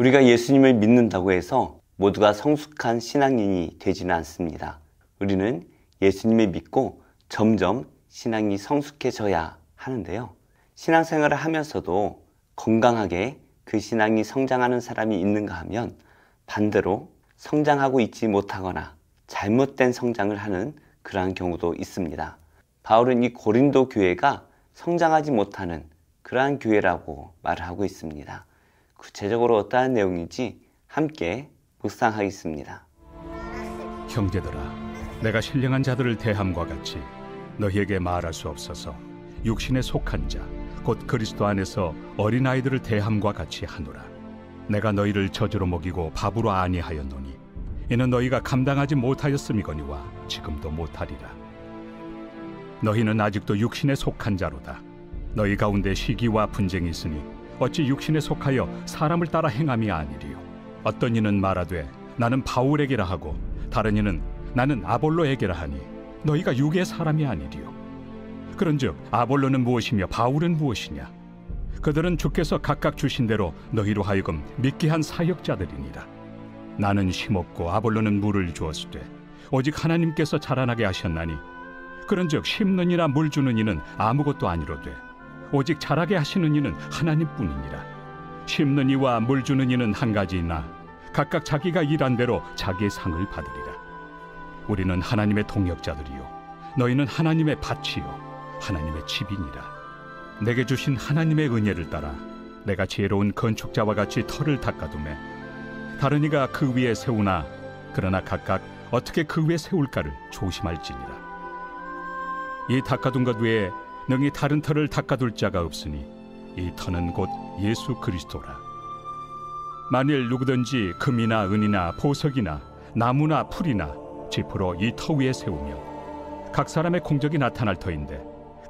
우리가 예수님을 믿는다고 해서 모두가 성숙한 신앙인이 되지는 않습니다. 우리는 예수님을 믿고 점점 신앙이 성숙해져야 하는데요. 신앙생활을 하면서도 건강하게 그 신앙이 성장하는 사람이 있는가 하면 반대로 성장하고 있지 못하거나 잘못된 성장을 하는 그러한 경우도 있습니다. 바울은 이 고린도 교회가 성장하지 못하는 그러한 교회라고 말을 하고 있습니다. 구체적으로 어떠한 내용인지 함께 묵상하겠습니다. 형제들아, 내가 신령한 자들을 대함과 같이 너희에게 말할 수 없어서 육신에 속한 자, 곧 그리스도 안에서 어린아이들을 대함과 같이 하노라. 내가 너희를 저주로 먹이고 밥으로 아니하였노니 이는 너희가 감당하지 못하였음이거니와 지금도 못하리라. 너희는 아직도 육신에 속한 자로다. 너희 가운데 시기와 분쟁이 있으니 어찌 육신에 속하여 사람을 따라 행함이 아니리요. 어떤 이는 말하되 나는 바울에게라 하고 다른 이는 나는 아볼로에게라 하니 너희가 육의 사람이 아니리요. 그런즉 아볼로는 무엇이며 바울은 무엇이냐? 그들은 주께서 각각 주신 대로 너희로 하여금 믿게 한 사역자들이니라. 나는 심었고 아볼로는 물을 주었으되 오직 하나님께서 자라나게 하셨나니 그런즉 심는 이나 물 주는 이는 아무것도 아니로되 오직 자라게 하시는 이는 하나님뿐이니라. 심는 이와 물 주는 이는 한 가지이나 각각 자기가 일한 대로 자기의 상을 받으리라. 우리는 하나님의 동역자들이요 너희는 하나님의 밭이요 하나님의 집이니라. 내게 주신 하나님의 은혜를 따라 내가 지혜로운 건축자와 같이 터를 닦아두매 다른 이가 그 위에 세우나 그러나 각각 어떻게 그 위에 세울까를 조심할지니라. 이 닦아둔 것 외에 능히 다른 터를 닦아둘 자가 없으니 이 터는 곧 예수 그리스도라. 만일 누구든지 금이나 은이나 보석이나 나무나 풀이나 지프로 이 터 위에 세우면 각 사람의 공적이 나타날 터인데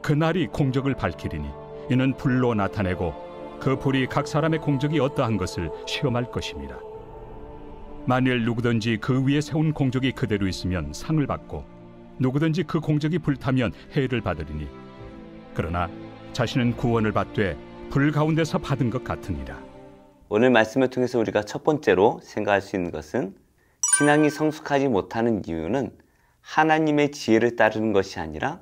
그날이 공적을 밝히리니 이는 불로 나타내고 그 불이 각 사람의 공적이 어떠한 것을 시험할 것입니다. 만일 누구든지 그 위에 세운 공적이 그대로 있으면 상을 받고 누구든지 그 공적이 불타면 해를 받으리니 그러나 자신은 구원을 받되 불 가운데서 받은 것 같으니라. 오늘 말씀을 통해서 우리가 첫 번째로 생각할 수 있는 것은 신앙이 성숙하지 못하는 이유는 하나님의 지혜를 따르는 것이 아니라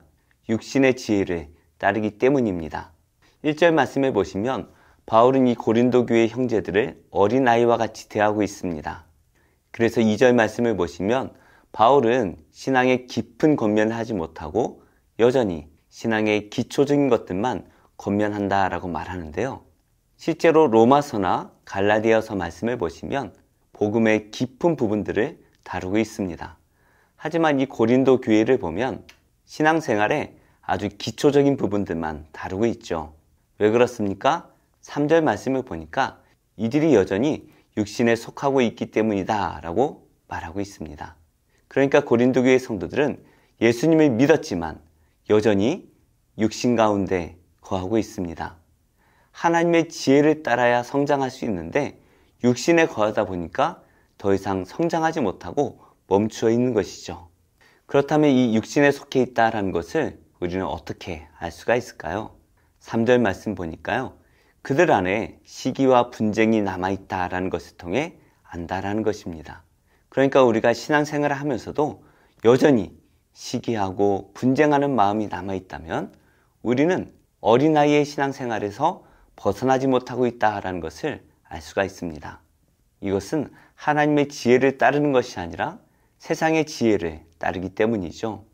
육신의 지혜를 따르기 때문입니다. 1절 말씀에 보시면 바울은 이 고린도 교회 형제들을 어린아이와 같이 대하고 있습니다. 그래서 2절 말씀을 보시면 바울은 신앙의 깊은 권면을 하지 못하고 여전히 신앙의 기초적인 것들만 권면한다라고 말하는데요. 실제로 로마서나 갈라디아서 말씀을 보시면 복음의 깊은 부분들을 다루고 있습니다. 하지만 이 고린도 교회를 보면 신앙생활에 아주 기초적인 부분들만 다루고 있죠. 왜 그렇습니까? 3절 말씀을 보니까 이들이 여전히 육신에 속하고 있기 때문이다 라고 말하고 있습니다. 그러니까 고린도 교회 성도들은 예수님을 믿었지만 여전히 육신 가운데 거하고 있습니다. 하나님의 지혜를 따라야 성장할 수 있는데 육신에 거하다 보니까 더 이상 성장하지 못하고 멈추어 있는 것이죠. 그렇다면 이 육신에 속해 있다는 것을 우리는 어떻게 알 수가 있을까요? 3절 말씀 보니까요. 그들 안에 시기와 분쟁이 남아있다라는 것을 통해 안다라는 것입니다. 그러니까 우리가 신앙생활을 하면서도 여전히 시기하고 분쟁하는 마음이 남아있다면 우리는 어린아이의 신앙생활에서 벗어나지 못하고 있다는 것을 알 수가 있습니다. 이것은 하나님의 지혜를 따르는 것이 아니라 세상의 지혜를 따르기 때문이죠.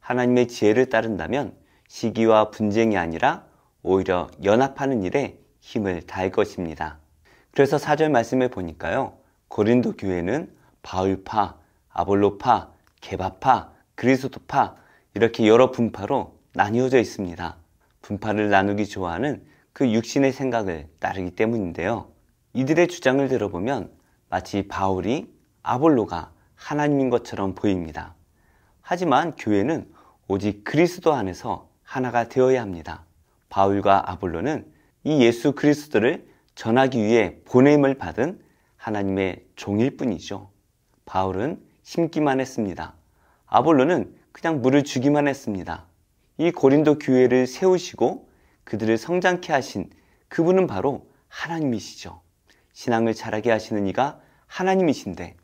하나님의 지혜를 따른다면 시기와 분쟁이 아니라 오히려 연합하는 일에 힘을 다할 것입니다. 그래서 4절 말씀에 보니까요. 고린도 교회는 바울파, 아볼로파, 게바파, 그리스도파 이렇게 여러 분파로 나뉘어져 있습니다. 분파를 나누기 좋아하는 그 육신의 생각을 따르기 때문인데요. 이들의 주장을 들어보면 마치 바울이 아볼로가 하나님인 것처럼 보입니다. 하지만 교회는 오직 그리스도 안에서 하나가 되어야 합니다. 바울과 아볼로는 이 예수 그리스도를 전하기 위해 보냄을 받은 하나님의 종일 뿐이죠. 바울은 심기만 했습니다. 아볼로는 그냥 물을 주기만 했습니다. 이 고린도 교회를 세우시고 그들을 성장케 하신 그분은 바로 하나님이시죠. 신앙을 자라게 하시는 이가 하나님이신데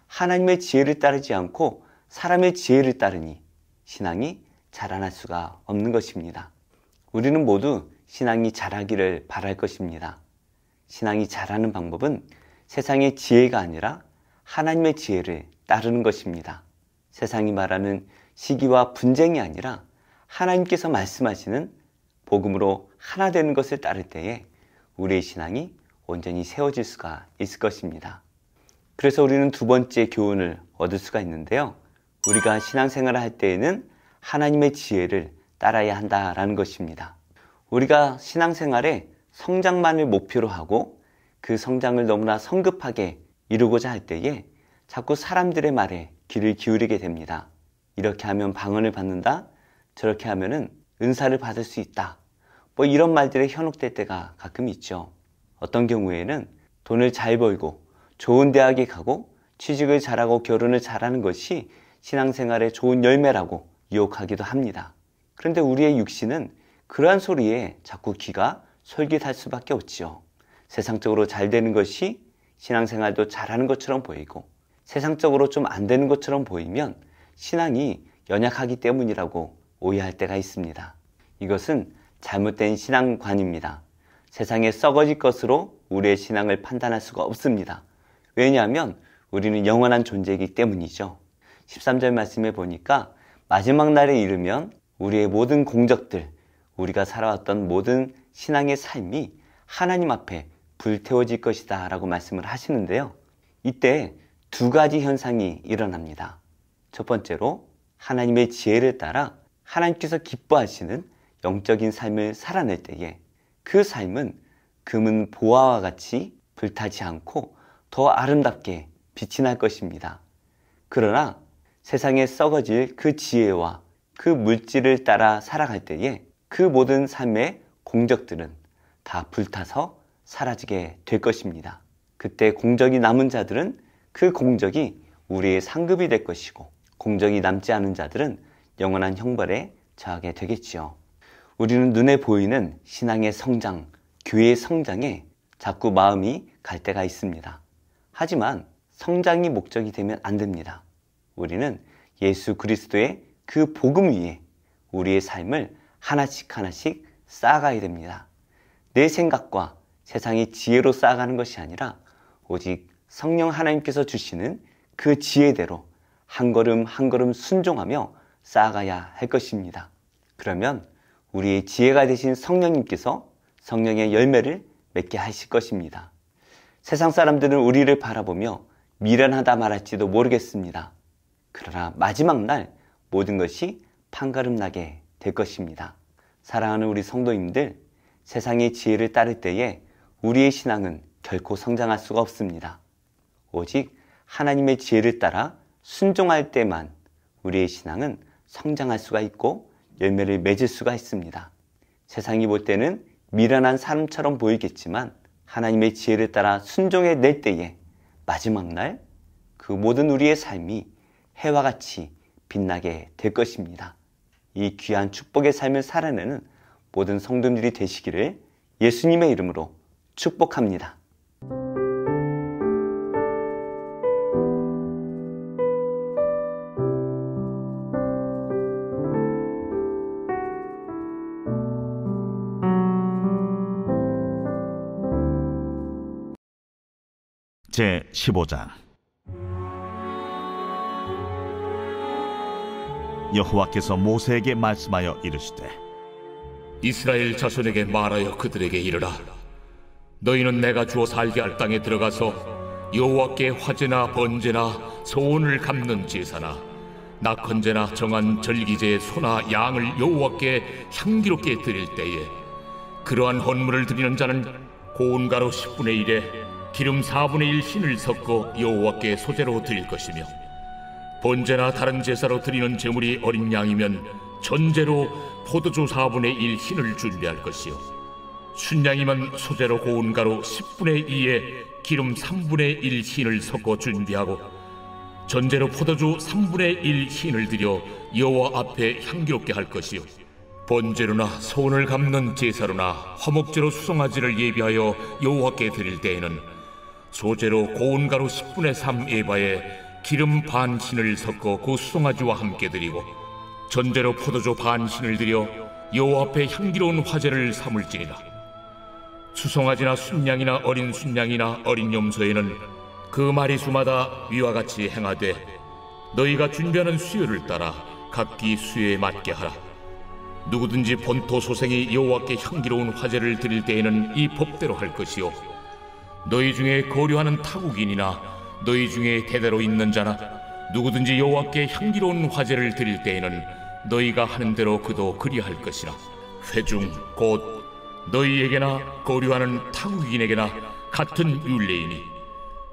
하나님의 지혜를 따르지 않고 사람의 지혜를 따르니 신앙이 자라날 수가 없는 것입니다. 우리는 모두 신앙이 자라기를 바랄 것입니다. 신앙이 자라는 방법은 세상의 지혜가 아니라 하나님의 지혜를 따르는 것입니다. 세상이 말하는 시기와 분쟁이 아니라 하나님께서 말씀하시는 복음으로 하나 되는 것을 따를 때에 우리의 신앙이 온전히 세워질 수가 있을 것입니다. 그래서 우리는 두 번째 교훈을 얻을 수가 있는데요. 우리가 신앙생활을 할 때에는 하나님의 지혜를 따라야 한다라는 것입니다. 우리가 신앙생활에 성장만을 목표로 하고 그 성장을 너무나 성급하게 이루고자 할 때에 자꾸 사람들의 말에 귀를 기울이게 됩니다. 이렇게 하면 방언을 받는다, 저렇게 하면은 은사를 받을 수 있다, 뭐 이런 말들에 현혹될 때가 가끔 있죠. 어떤 경우에는 돈을 잘 벌고 좋은 대학에 가고 취직을 잘하고 결혼을 잘하는 것이 신앙생활의 좋은 열매라고 유혹하기도 합니다. 그런데 우리의 육신은 그러한 소리에 자꾸 귀가 솔깃할 수밖에 없지요. 세상적으로 잘 되는 것이 신앙생활도 잘하는 것처럼 보이고 세상적으로 좀 안 되는 것처럼 보이면 신앙이 연약하기 때문이라고 오해할 때가 있습니다. 이것은 잘못된 신앙관입니다. 세상에 썩어질 것으로 우리의 신앙을 판단할 수가 없습니다. 왜냐하면 우리는 영원한 존재이기 때문이죠. 13절 말씀에 보니까 마지막 날에 이르면 우리의 모든 공적들, 우리가 살아왔던 모든 신앙의 삶이 하나님 앞에 불태워질 것이다 라고 말씀을 하시는데요. 이때 두 가지 현상이 일어납니다. 첫 번째로 하나님의 지혜를 따라 하나님께서 기뻐하시는 영적인 삶을 살아낼 때에 그 삶은 금은 보화와 같이 불타지 않고 더 아름답게 빛이 날 것입니다. 그러나 세상에 썩어질 그 지혜와 그 물질을 따라 살아갈 때에 그 모든 삶의 공적들은 다 불타서 사라지게 될 것입니다. 그때 공적이 남은 자들은 그 공적이 우리의 상급이 될 것이고 공적이 남지 않은 자들은 영원한 형벌에 처하게 되겠지요. 우리는 눈에 보이는 신앙의 성장, 교회의 성장에 자꾸 마음이 갈 때가 있습니다. 하지만 성장이 목적이 되면 안 됩니다. 우리는 예수 그리스도의 그 복음 위에 우리의 삶을 하나씩 하나씩 쌓아가야 됩니다. 내 생각과 세상의 지혜로 쌓아가는 것이 아니라 오직 성령 하나님께서 주시는 그 지혜대로 한 걸음 한 걸음 순종하며 쌓아가야 할 것입니다. 그러면 우리의 지혜가 되신 성령님께서 성령의 열매를 맺게 하실 것입니다. 세상 사람들은 우리를 바라보며 미련하다 말할지도 모르겠습니다. 그러나 마지막 날 모든 것이 판가름나게 될 것입니다. 사랑하는 우리 성도님들, 세상의 지혜를 따를 때에 우리의 신앙은 결코 성장할 수가 없습니다. 오직 하나님의 지혜를 따라 순종할 때만 우리의 신앙은 성장할 수가 있고 열매를 맺을 수가 있습니다. 세상이 볼 때는 미련한 사람처럼 보이겠지만 하나님의 지혜를 따라 순종해 낼 때에 마지막 날 그 모든 우리의 삶이 해와 같이 빛나게 될 것입니다. 이 귀한 축복의 삶을 살아내는 모든 성도님들이 되시기를 예수님의 이름으로 축복합니다. 제15장 여호와께서 모세에게 말씀하여 이르시되 이스라엘 자손에게 말하여 그들에게 이르라. 너희는 내가 주어 살게 할 땅에 들어가서 여호와께 화제나 번제나 소원을 갚는 제사나 낙헌제나 정한 절기제의 소나 양을 여호와께 향기롭게 드릴 때에 그러한 헌물을 드리는 자는 고운 가루 10분의 1에 기름 4분의 1 흰을 섞어 여호와께 소제로 드릴 것이며 번제나 다른 제사로 드리는 제물이 어린 양이면 전제로 포도주 4분의 1 흰을 준비할 것이요 순양이면 소제로 고운 가루 10분의 2에 기름 3분의 1 흰을 섞어 준비하고 전제로 포도주 3분의 1 흰을 드려 여호와 앞에 향기롭게 할 것이요 번제로나 소원을 갚는 제사로나 화목제로 수송아지를 예비하여 여호와께 드릴 때에는 소재로 고운 가루 10분의 3 에바에 기름 반 신을 섞어 그 수송아지와 함께 드리고 전제로 포도주 반 신을 드려 여호와 앞에 향기로운 화제를 삼을지니라. 수송아지나 순양이나 어린 순양이나 어린 염소에는 그 마리수마다 위와 같이 행하되 너희가 준비하는 수요를 따라 각기 수요에 맞게 하라. 누구든지 본토 소생이 여호와께 향기로운 화제를 드릴 때에는 이 법대로 할 것이요 너희 중에 거류하는 타국인이나 너희 중에 대대로 있는 자나 누구든지 여호와께 향기로운 화제를 드릴 때에는 너희가 하는 대로 그도 그리할 것이라. 회중 곧 너희에게나 거류하는 타국인에게나 같은 율례이니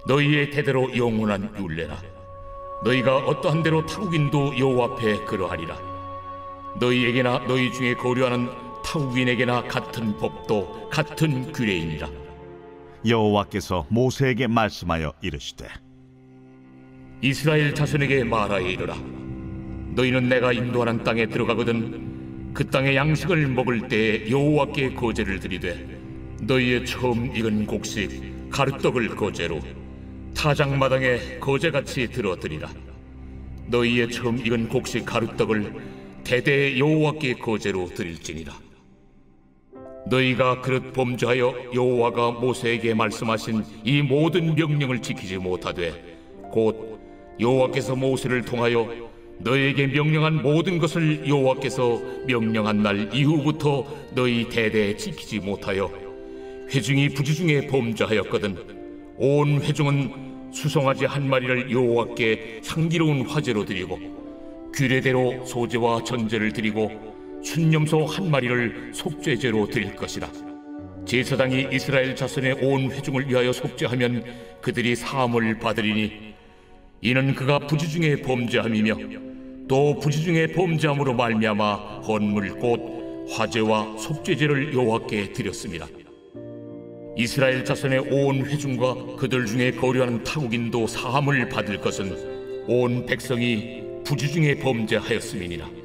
너희의 대대로 영원한 율례라. 너희가 어떠한 대로 타국인도 여호와 앞에 그러하리라. 너희에게나 너희 중에 거류하는 타국인에게나 같은 법도 같은 규례이니라. 여호와께서 모세에게 말씀하여 이르시되 이스라엘 자손에게 말하여 이르라. 너희는 내가 인도하는 땅에 들어가거든 그 땅의 양식을 먹을 때에 여호와께 거제를 드리되 너희의 처음 익은 곡식 가루떡을 거제로 타작마당에 거제같이 들어드리라. 너희의 처음 익은 곡식 가루떡을 대대에 여호와께 거제로 드릴지니라. 너희가 그릇 범죄하여 여호와가 모세에게 말씀하신 이 모든 명령을 지키지 못하되 곧 여호와께서 모세를 통하여 너희에게 명령한 모든 것을 여호와께서 명령한 날 이후부터 너희 대대에 지키지 못하여 회중이 부지중에 범죄하였거든 온 회중은 수송아지 한 마리를 여호와께 향기로운 화제로 드리고 규례대로 소제와 전제를 드리고 순염소 한 마리를 속죄제로 드릴 것이라. 제사장이 이스라엘 자손의 온 회중을 위하여 속죄하면 그들이 사함을 받으리니 이는 그가 부지중에 범죄함이며 또 부지중에 범죄함으로 말미암아 헌물 곧 화제와 속죄제를 여호와께 드렸습니다. 이스라엘 자손의 온 회중과 그들 중에 거류하는 타국인도 사함을 받을 것은 온 백성이 부지중에 범죄하였음이니라.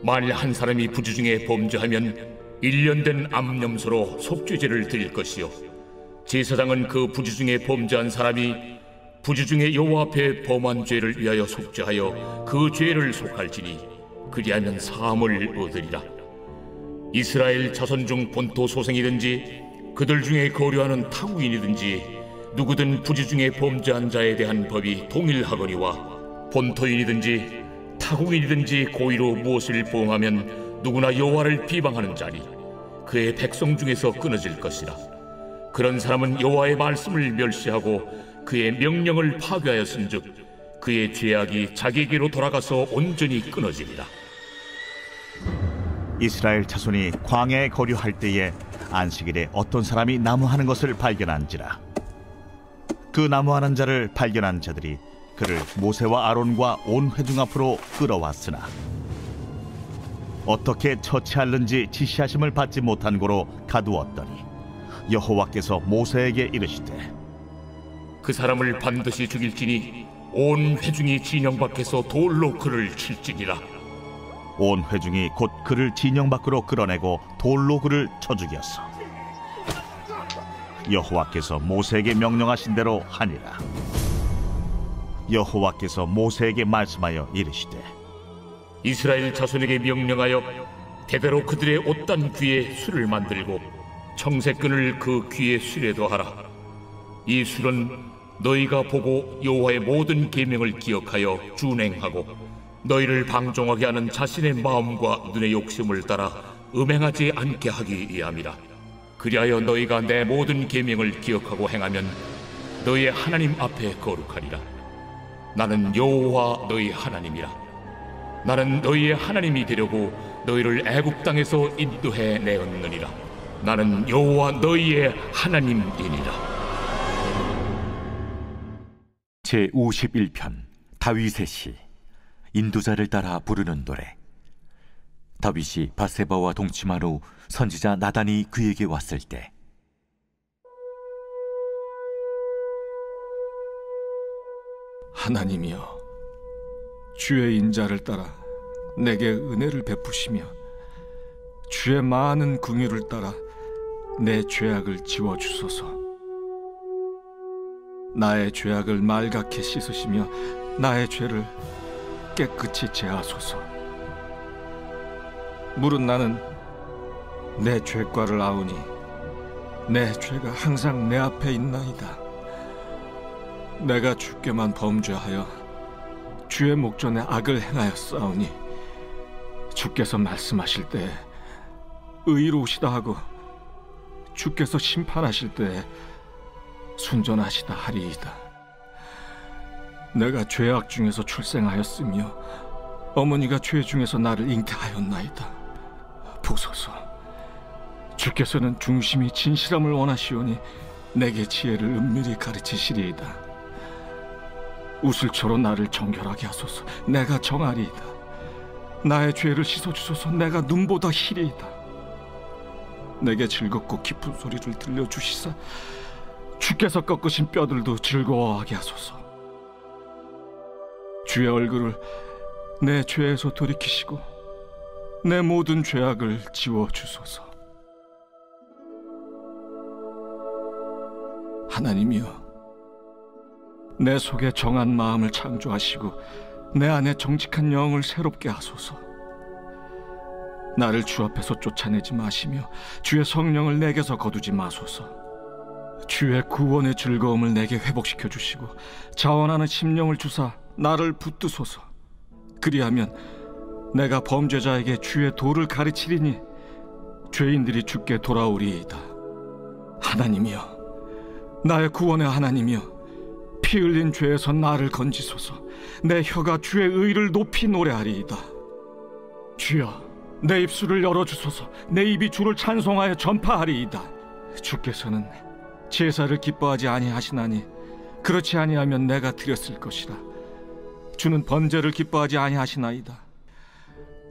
만일 한 사람이 부지중에 범죄하면 1년 된 암염소로 속죄제를 드릴 것이요 제사장은 그 부지중에 범죄한 사람이 부지중에 여호와 앞에 범한 죄를 위하여 속죄하여 그 죄를 속할지니 그리하면 사함을 얻으리라. 이스라엘 자손 중 본토 소생이든지 그들 중에 거류하는 타국인이든지 누구든 부지중에 범죄한 자에 대한 법이 동일하거니와 본토인이든지 타국인이든지 고의로 무엇을 범하면 누구나 여호와를 비방하는 자니 그의 백성 중에서 끊어질 것이라. 그런 사람은 여호와의 말씀을 멸시하고 그의 명령을 파괴하였은즉 그의 죄악이 자기에게로 돌아가서 온전히 끊어지리라. 이스라엘 자손이 광야에 거류할 때에 안식일에 어떤 사람이 나무하는 것을 발견한지라. 그 나무하는 자를 발견한 자들이 그를 모세와 아론과 온 회중 앞으로 끌어왔으나 어떻게 처치할는지 지시하심을 받지 못한 고로 가두었더니 여호와께서 모세에게 이르시되 그 사람을 반드시 죽일지니 온 회중이 진영 밖에서 돌로 그를 칠지니라. 온 회중이 곧 그를 진영 밖으로 끌어내고 돌로 그를 쳐 죽였어. 여호와께서 모세에게 명령하신 대로 하니라. 여호와께서 모세에게 말씀하여 이르시되 이스라엘 자손에게 명령하여 대대로 그들의 옷단 귀에 술을 만들고 청색끈을 그 귀에 술에도 하라. 이 술은 너희가 보고 여호와의 모든 계명을 기억하여 준행하고 너희를 방종하게 하는 자신의 마음과 눈의 욕심을 따라 음행하지 않게 하기 위함이라. 그리하여 너희가 내 모든 계명을 기억하고 행하면 너희의 하나님 앞에 거룩하리라. 나는 여호와 너희 하나님이라. 나는 너희의 하나님이 되려고 너희를 애굽 땅에서 인도해 내었느니라. 나는 여호와 너희의 하나님이니라. 제51편 다윗의 시. 인도자를 따라 부르는 노래. 다윗이 바세바와 동침한 후 선지자 나단이 그에게 왔을 때 하나님이여, 주의 인자를 따라 내게 은혜를 베푸시며 주의 많은 긍휼을 따라 내 죄악을 지워주소서. 나의 죄악을 말갛게 씻으시며 나의 죄를 깨끗이 제하소서. 물은 나는 내 죄과를 아우니 내 죄가 항상 내 앞에 있나이다. 내가 주께만 범죄하여 주의 목전에 악을 행하였사오니 주께서 말씀하실 때에 의로우시다 하고 주께서 심판하실 때에 순전하시다 하리이다. 내가 죄악 중에서 출생하였으며 어머니가 죄 중에서 나를 잉태하였나이다. 보소서, 주께서는 중심이 진실함을 원하시오니 내게 지혜를 은밀히 가르치시리이다. 우슬초로 나를 정결하게 하소서. 내가 정하리이다. 나의 죄를 씻어주소서. 내가 눈보다 희리이다. 내게 즐겁고 깊은 소리를 들려주시사 주께서 꺾으신 뼈들도 즐거워하게 하소서. 주의 얼굴을 내 죄에서 돌이키시고 내 모든 죄악을 지워주소서. 하나님이여, 내 속에 정한 마음을 창조하시고 내 안에 정직한 영을 새롭게 하소서. 나를 주 앞에서 쫓아내지 마시며 주의 성령을 내게서 거두지 마소서. 주의 구원의 즐거움을 내게 회복시켜 주시고 자원하는 심령을 주사 나를 붙드소서. 그리하면 내가 범죄자에게 주의 도를 가르치리니 죄인들이 주께 돌아오리이다. 하나님이여, 나의 구원의 하나님이여, 피 흘린 죄에서 나를 건지소서. 내 혀가 주의 의를 높이 노래하리이다. 주여, 내 입술을 열어주소서. 내 입이 주를 찬송하여 전파하리이다. 주께서는 제사를 기뻐하지 아니하시나니 그렇지 아니하면 내가 드렸을 것이라. 주는 번제를 기뻐하지 아니하시나이다.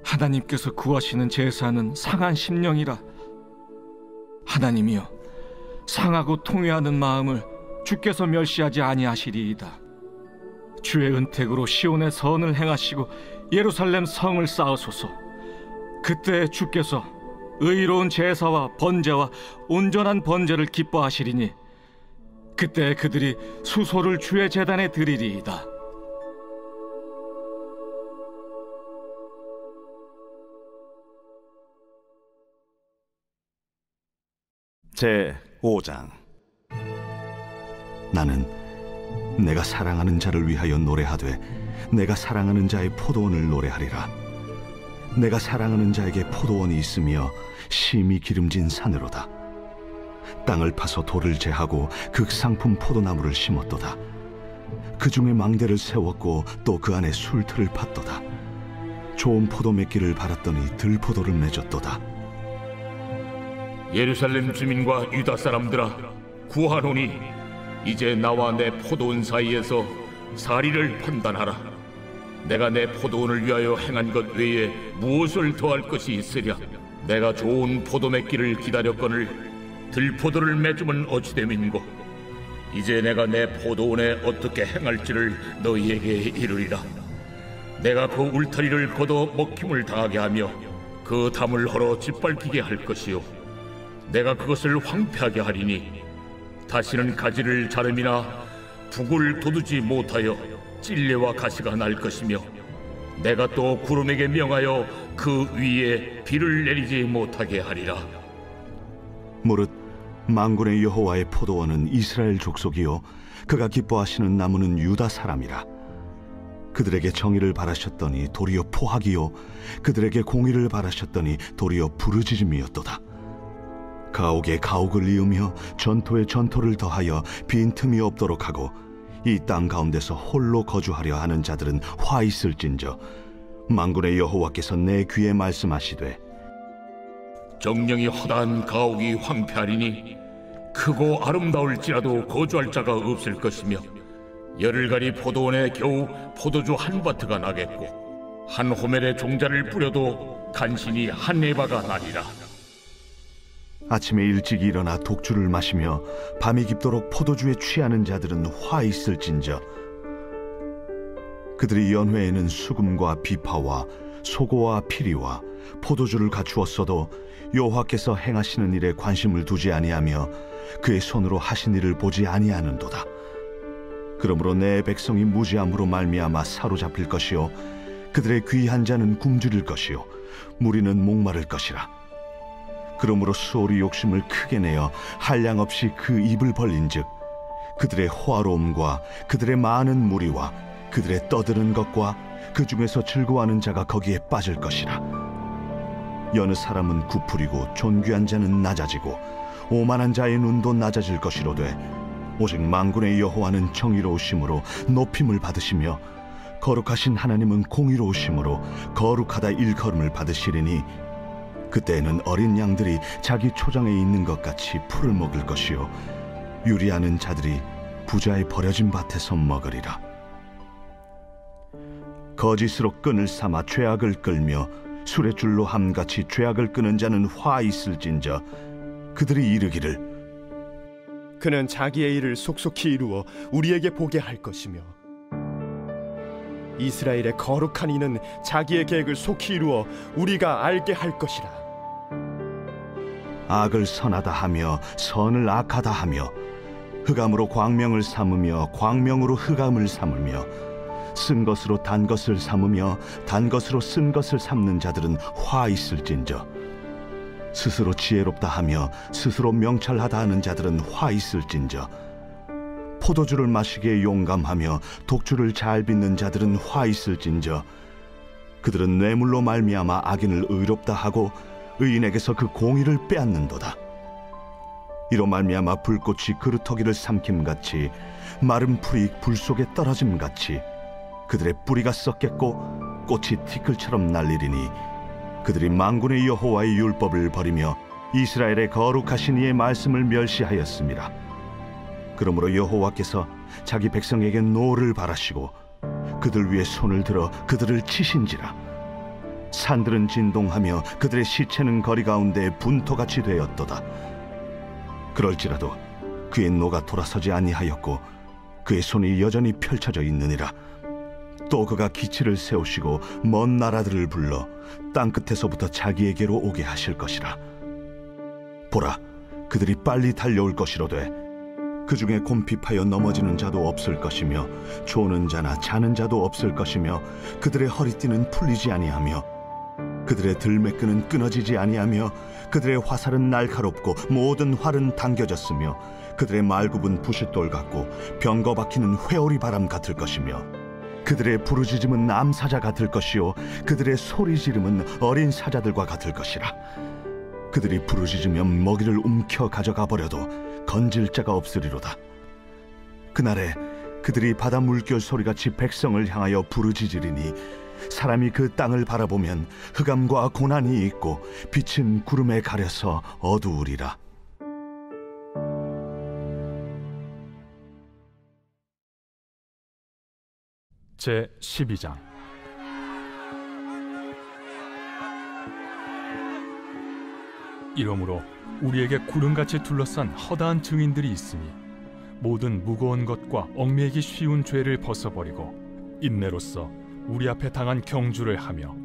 하나님께서 구하시는 제사는 상한 심령이라. 하나님이여, 상하고 통회하는 마음을 주께서 멸시하지 아니하시리이다. 주의 은택으로 시온의 선을 행하시고 예루살렘 성을 쌓으소서. 그때 주께서 의로운 제사와 번제와 온전한 번제를 기뻐하시리니 그때 그들이 수소를 주의 제단에 드리리이다. 제5장. 나는 내가 사랑하는 자를 위하여 노래하되 내가 사랑하는 자의 포도원을 노래하리라. 내가 사랑하는 자에게 포도원이 있으며 심이 기름진 산으로다. 땅을 파서 돌을 제하고 극상품 포도나무를 심었도다. 그 중에 망대를 세웠고 또 그 안에 술틀을 팠도다. 좋은 포도 맺기를 바랐더니 들포도를 맺었도다. 예루살렘 주민과 유다 사람들아, 구하노니 이제 나와 내 포도원 사이에서 사리를 판단하라. 내가 내 포도원을 위하여 행한 것 외에 무엇을 더할 것이 있으랴. 내가 좋은 포도 맺기를 기다렸거늘 들포도를 맺으면 어찌됨인고. 이제 내가 내 포도원에 어떻게 행할지를 너희에게 이르리라. 내가 그 울타리를 걷어 먹힘을 당하게 하며 그 담을 헐어 짓밟히게 할 것이요, 내가 그것을 황폐하게 하리니 다시는 가지를 자름이나 북을 돋우지 못하여 찔레와 가시가 날 것이며 내가 또 구름에게 명하여 그 위에 비를 내리지 못하게 하리라. 무릇 만군의 여호와의 포도원은 이스라엘 족속이요 그가 기뻐하시는 나무는 유다 사람이라. 그들에게 정의를 바라셨더니 도리어 포악이요 그들에게 공의를 바라셨더니 도리어 부르짖음이었도다. 가옥에 가옥을 이으며 전토에 전토를 더하여 빈틈이 없도록 하고 이 땅 가운데서 홀로 거주하려 하는 자들은 화 있을진저 만군의 여호와께서 내 귀에 말씀하시되, 정령이 허다한 가옥이 황폐하리니 크고 아름다울지라도 거주할 자가 없을 것이며 열흘간이 포도원에 겨우 포도주 한 바트가 나겠고 한 호멜에 종자를 뿌려도 간신히 한 에바가 나리라. 아침에 일찍 일어나 독주를 마시며 밤이 깊도록 포도주에 취하는 자들은 화 있을진저 그들이 연회에는 수금과 비파와 소고와 피리와 포도주를 갖추었어도 여호와께서 행하시는 일에 관심을 두지 아니하며 그의 손으로 하신 일을 보지 아니하는도다. 그러므로 내 백성이 무지함으로 말미암아 사로잡힐 것이요 그들의 귀한 자는 굶주릴 것이요 무리는 목마를 것이라. 그러므로 수월이 욕심을 크게 내어 한량없이 그 입을 벌린즉 그들의 호화로움과 그들의 많은 무리와 그들의 떠드는 것과 그 중에서 즐거워하는 자가 거기에 빠질 것이라. 여느 사람은 구풀이고 존귀한 자는 낮아지고 오만한 자의 눈도 낮아질 것이로되 오직 만군의 여호와는 정의로우심으로 높임을 받으시며 거룩하신 하나님은 공의로우심으로 거룩하다 일컬음을 받으시리니 그때에는 어린 양들이 자기 초장에 있는 것 같이 풀을 먹을 것이요 유리하는 자들이 부자의 버려진 밭에서 먹으리라. 거짓으로 끈을 삼아 죄악을 끌며 수레줄로 함같이 죄악을 끄는 자는 화 있을진저 그들이 이르기를 그는 자기의 일을 속속히 이루어 우리에게 보게 할 것이며 이스라엘의 거룩한 이는 자기의 계획을 속히 이루어 우리가 알게 할 것이라. 악을 선하다 하며 선을 악하다 하며 흑암으로 광명을 삼으며 광명으로 흑암을 삼으며 쓴 것으로 단 것을 삼으며 단 것으로 쓴 것을 삼는 자들은 화 있을진저 스스로 지혜롭다 하며 스스로 명철하다 하는 자들은 화 있을진저 포도주를 마시기에 용감하며 독주를 잘 빚는 자들은 화 있을진저 그들은 뇌물로 말미암아 악인을 의롭다 하고 의인에게서 그 공의를 빼앗는도다. 이로 말미암아 불꽃이 그루터기를 삼킴같이 마른 풀이 불 속에 떨어짐같이 그들의 뿌리가 썩겠고 꽃이 티끌처럼 날리리니 그들이 만군의 여호와의 율법을 버리며 이스라엘의 거룩하신 이의 말씀을 멸시하였습니다. 그러므로 여호와께서 자기 백성에게 노를 바라시고 그들 위에 손을 들어 그들을 치신지라. 산들은 진동하며 그들의 시체는 거리 가운데 분토같이 되었도다. 그럴지라도 그의 노가 돌아서지 아니하였고 그의 손이 여전히 펼쳐져 있느니라. 또 그가 기치를 세우시고 먼 나라들을 불러 땅끝에서부터 자기에게로 오게 하실 것이라. 보라, 그들이 빨리 달려올 것이로되 그 중에 곰핍하여 넘어지는 자도 없을 것이며 조는 자나 자는 자도 없을 것이며 그들의 허리띠는 풀리지 아니하며 그들의 들매끈은 끊어지지 아니하며 그들의 화살은 날카롭고 모든 활은 당겨졌으며 그들의 말굽은 부싯돌 같고 병거 박히는 회오리 바람 같을 것이며 그들의 부르짖음은 암사자 같을 것이요 그들의 소리 지름은 어린 사자들과 같을 것이라. 그들이 부르짖으면 먹이를 움켜 가져가 버려도 건질 자가 없으리로다. 그날에 그들이 바다 물결 소리같이 백성을 향하여 부르짖으리니 사람이 그 땅을 바라보면 흑암과 고난이 있고 빛은 구름에 가려서 어두우리라. 제 12장. 이러므로 우리에게 구름같이 둘러싼 허다한 증인들이 있으니 모든 무거운 것과 얽매이기 쉬운 죄를 벗어버리고 인내로써 우리 앞에 당한 경주를 하며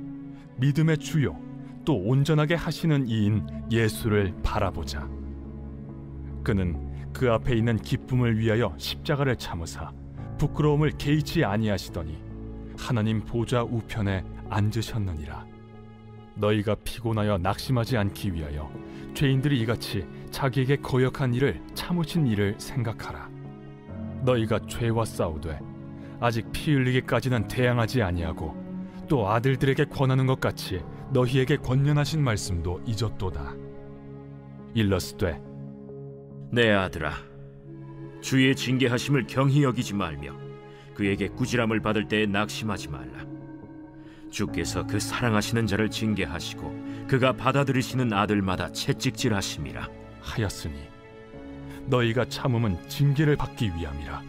믿음의 주요 또 온전하게 하시는 이인 예수를 바라보자. 그는 그 앞에 있는 기쁨을 위하여 십자가를 참으사 부끄러움을 개의치 아니하시더니 하나님 보좌 우편에 앉으셨느니라. 너희가 피곤하여 낙심하지 않기 위하여 죄인들이 이같이 자기에게 거역한 일을 참으신 일을 생각하라. 너희가 죄와 싸우되 아직 피 흘리기까지는 대항하지 아니하고 또 아들들에게 권하는 것 같이 너희에게 권면하신 말씀도 잊었도다. 일러스되 내 아들아, 주의 징계하심을 경히 여기지 말며 그에게 꾸지람을 받을 때에 낙심하지 말라. 주께서 그 사랑하시는 자를 징계하시고 그가 받아들이시는 아들마다 채찍질하심이라 하였으니 너희가 참음은 징계를 받기 위함이라.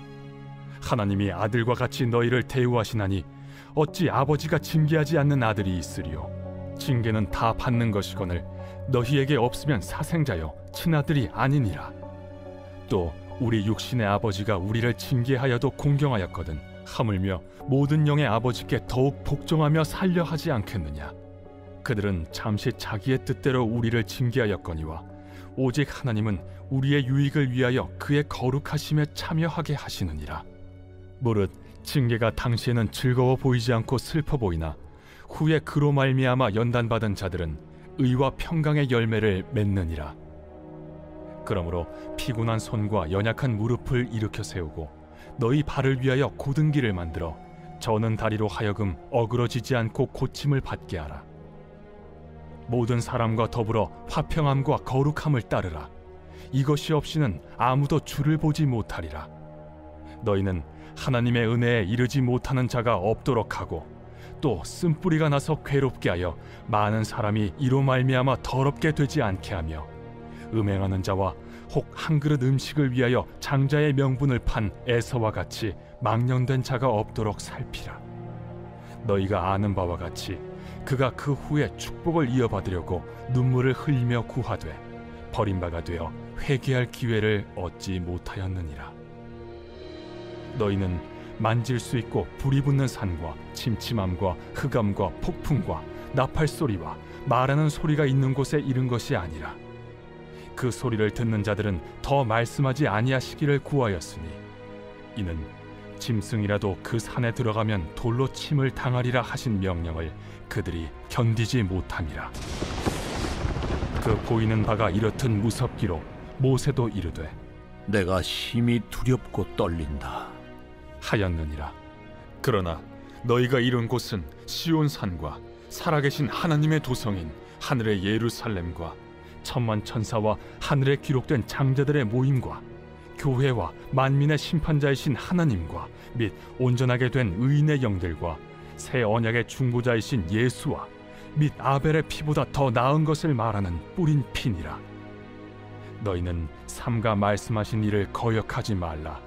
하나님이 아들과 같이 너희를 대우하시나니 어찌 아버지가 징계하지 않는 아들이 있으리요. 징계는 다 받는 것이거늘 너희에게 없으면 사생자여 친아들이 아니니라. 또 우리 육신의 아버지가 우리를 징계하여도 공경하였거든 하물며 모든 영의 아버지께 더욱 복종하며 살려 하지 않겠느냐. 그들은 잠시 자기의 뜻대로 우리를 징계하였거니와 오직 하나님은 우리의 유익을 위하여 그의 거룩하심에 참여하게 하시느니라. 무릇 징계가 당시에는 즐거워 보이지 않고 슬퍼 보이나 후에 그로 말미암아 연단받은 자들은 의와 평강의 열매를 맺느니라. 그러므로 피곤한 손과 연약한 무릎을 일으켜 세우고 너희 발을 위하여 곧은 길을 만들어 저는 다리로 하여금 어그러지지 않고 고침을 받게 하라. 모든 사람과 더불어 화평함과 거룩함을 따르라. 이것이 없이는 아무도 주를 보지 못하리라. 너희는 하나님의 은혜에 이르지 못하는 자가 없도록 하고 또 쓴뿌리가 나서 괴롭게 하여 많은 사람이 이로 말미암아 더럽게 되지 않게 하며 음행하는 자와 혹 한 그릇 음식을 위하여 장자의 명분을 판 에서와 같이 망령된 자가 없도록 살피라. 너희가 아는 바와 같이 그가 그 후에 축복을 이어받으려고 눈물을 흘리며 구하되 버림바가 되어 회개할 기회를 얻지 못하였느니라. 너희는 만질 수 있고 불이 붙는 산과 침침함과 흑암과 폭풍과 나팔소리와 말하는 소리가 있는 곳에 이른 것이 아니라 그 소리를 듣는 자들은 더 말씀하지 아니하시기를 구하였으니 이는 짐승이라도 그 산에 들어가면 돌로 침을 당하리라 하신 명령을 그들이 견디지 못함이라. 그 보이는 바가 이렇듯 무섭기로 모세도 이르되 내가 심히 두렵고 떨린다 하였느니라. 그러나 너희가 이룬 곳은 시온산과 살아계신 하나님의 도성인 하늘의 예루살렘과 천만 천사와 하늘에 기록된 장자들의 모임과 교회와 만민의 심판자이신 하나님과 및 온전하게 된 의인의 영들과 새 언약의 중보자이신 예수와 및 아벨의 피보다 더 나은 것을 말하는 뿌린 피니라. 너희는 삼가 말씀하신 일을 거역하지 말라.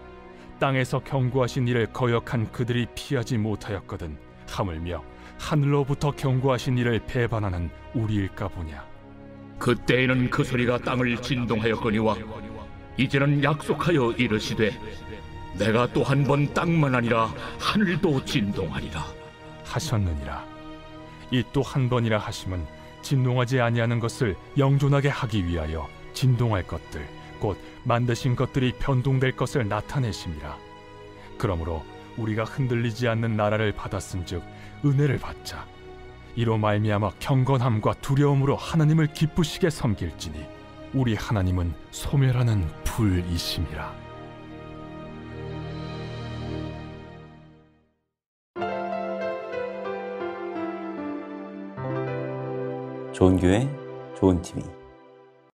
땅에서 경고하신 일을 거역한 그들이 피하지 못하였거든 하물며 하늘로부터 경고하신 일을 배반하는 우리일까 보냐. 그때에는 그 소리가 땅을 진동하였거니와 이제는 약속하여 이르시되 내가 또 한 번 땅만 아니라 하늘도 진동하리라 하셨느니라. 이 또 한 번이라 하심은 진동하지 아니하는 것을 영존하게 하기 위하여 진동할 것들 곧 만드신 것들이 변동될 것을 나타내심이라. 그러므로 우리가 흔들리지 않는 나라를 받았은즉 은혜를 받자. 이로 말미암아 경건함과 두려움으로 하나님을 기쁘시게 섬길지니 우리 하나님은 소멸하는 불이심이라. 좋은 교회, 좋은 TV